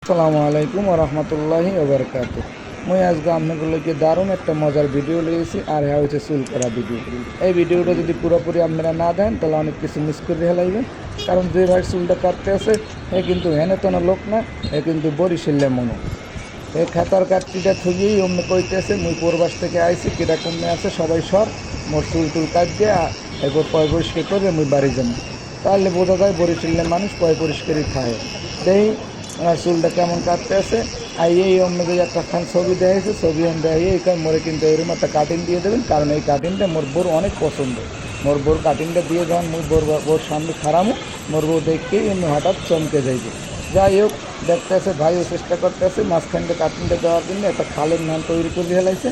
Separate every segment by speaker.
Speaker 1: আসসালামু আলাইকুম ওয়া রাহমাতুল্লাহি ওয়া বারাকাতুহু। মুই আজকে আপনাগুলোকে দারুণ একটা মজার ভিডিও লিয়েছি, আর হ্যাঁ হচ্ছে চুল করা ভিডিও। এই ভিডিওটা যদি পুরোপুরি আপনারা না দেন তাহলে অনেক কিছু মিস করে ফেলাইবেন। কারণ যে ভাই চুলটা কাটতে আছে এ কিন্তু হেনেতনা লোক না, এ কিন্তু বরিশালে মনো। এই খাতার কাটটিটা থুইয়েই অমনি কইতেছে মুই পূর্বাস থেকে আইছি, কিরকম আছে সবাই সর মোর চুল টুল কাট দিয়ে এরপর পয় পরিষ্কার করে মুই বাড়ি যাবো। তাহলে বোঝা যায় বরিশালের মানুষ পয় পরিষ্কারই খায়। সেই চুলটা কেমন কাটতে আছে আর এই অন্যকে একটা খান ছবি দেখেছে, ছবি দেখে এইখানে মোরে কিন্তু এরকম একটা কাটিং দিয়ে দেবেন, কারণ এই কাটিংটা মোর বোর অনেক পছন্দ। মোর বোর কাটিংটা দিয়ে যখন মুই বোর সামনে খারামো, মোর বউ দেখেই এমনি হঠাৎ চমকে যাইবে। যাই হোক, দেখতে আছে ভাইও চেষ্টা করতে আছে মাঝখানটা কাটিংটা দেওয়ার জন্য একটা খালের নাম তৈরি করে ফেলাইছে।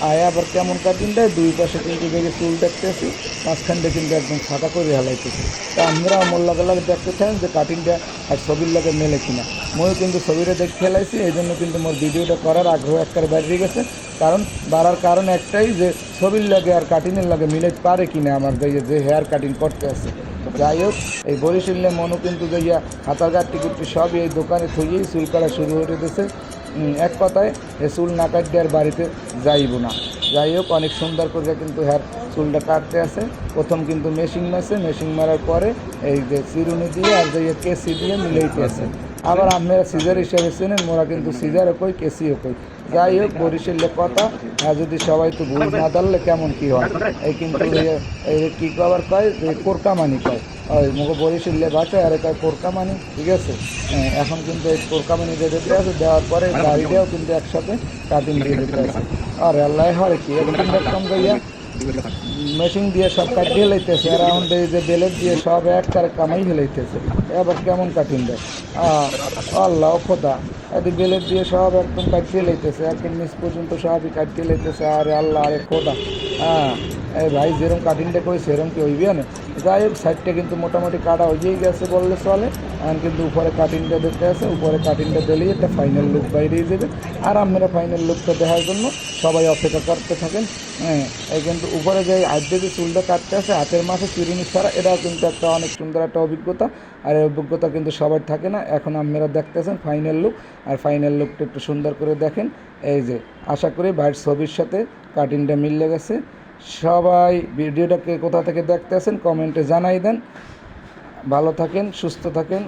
Speaker 1: আয় আবার কেমন কাটিং দেয়, দুই পাশে কিন্তু দেখে চুল দেখতেছি, মাঝখানটা কিন্তু একদম ফাঁকা করে ফেলাইতেছে। তা আমরা মোল্লা লাগে দেখতে চান যে কাটিংটা আর ছবির লাগে মেলে কিনা। ময়ও কিন্তু ছবিটা দেখে ফেলাইছি, এই জন্য কিন্তু মোর ভিডিওটা করার আগ্রহ একটা বেরিয়ে গেছে। কারণ বাড়ার কারণ একটাই যে ছবির লাগে আর কাটিংয়ের লাগে মিলে পারে কিনা আমার যে হেয়ার কাটিং করতে আছে। যাই হোক, এই বরিশালে মনও কিন্তু যাইয়া হাতার গাঁটটি গুট্টি সবই এই দোকানে থইয়েই চুল কাটা শুরু হয়ে দিতেছে। এক কথায় এ চুল না কাটতে আর বাড়িতে যাইব না। যাই হোক, অনেক সুন্দর করে কিন্তু হেয়ার চুলটা কাটতে আছে। প্রথম কিন্তু মেশিন মারার পরে এই যে চিরুনি দিয়ে আর যে কেসি দিয়ে মিলাইতে আছে। আবার আপনারা সিজার হিসাবে চেনেন, মোরা কিন্তু সিজারও কই কেসিও কই। যাই হোক, বরিশালের কথা যদি সবাই তো ভুল না ধরলে কেমন কী হয়। এই কিন্তু এই কী আবার কয় যে কোরকামানি কয়, ওই মুখ বরিশালের ভাষায় আর কয় কোরকামানি, ঠিক আছে। এখন কিন্তু এই কোরকামানি দিয়ে দিতে আছে, দেওয়ার পরে গাড়িটাও কিন্তু একসাথে কাটিং দিয়ে দিতে আছে। আর আল্লাহ হয় কি একদম দেখতাম যাইয়া মেশিন দিয়ে সব কাটিয়ে লাইতেছে, অ্যারাউন্ড এই যে বেলেট দিয়ে সব একটার কামাই ফেলাইতেছে। এবার কেমন কাটিং দেয় আল্লাহ খোদা, এদি বেলেট দিয়ে সব একদম কাটিয়ে লাইতেছে, একদম নিচ পর্যন্ত সবই কাটিয়ে লাইতেছে। আরে আল্লাহ, আরে খোদা, হ্যাঁ এই ভাই যেরকম কাটিংটা করি সেরকম কি হইবে না। যাই হোক, সাইডটা কিন্তু মোটামুটি কাটা হয়েই গেছে বললে চলে। এখন কিন্তু উপরে কাটিংটা দেখতে আছে, উপরে কাটিংটা দিলেই একটা ফাইনাল লুক বাইরেই যাবে। আর আপনারা ফাইনাল লুকটা দেখার জন্য সবাই অপেক্ষা করতে থাকেন। হ্যাঁ, এই কিন্তু উপরে যে হাতে যে চুলটা কাটতে আছে হাতের মাঝে চিরুনি ছাড়া, এটাও কিন্তু একটা অনেক সুন্দর একটা অভিজ্ঞতা। আর এই অভিজ্ঞতা কিন্তু সবার থাকে না। এখন আপনারা দেখতেছেন ফাইনাল লুক, আর ফাইনাল লুকটা একটু সুন্দর করে দেখেন। এই যে আশা করি ভাইয়ের ছবির সাথে কাটিংটা মিলে গেছে। সবাই ভিডিওটাকে কোথা থেকে দেখতেছেন কমেন্টে জানাই দেন। ভালো থাকেন, সুস্থ থাকেন।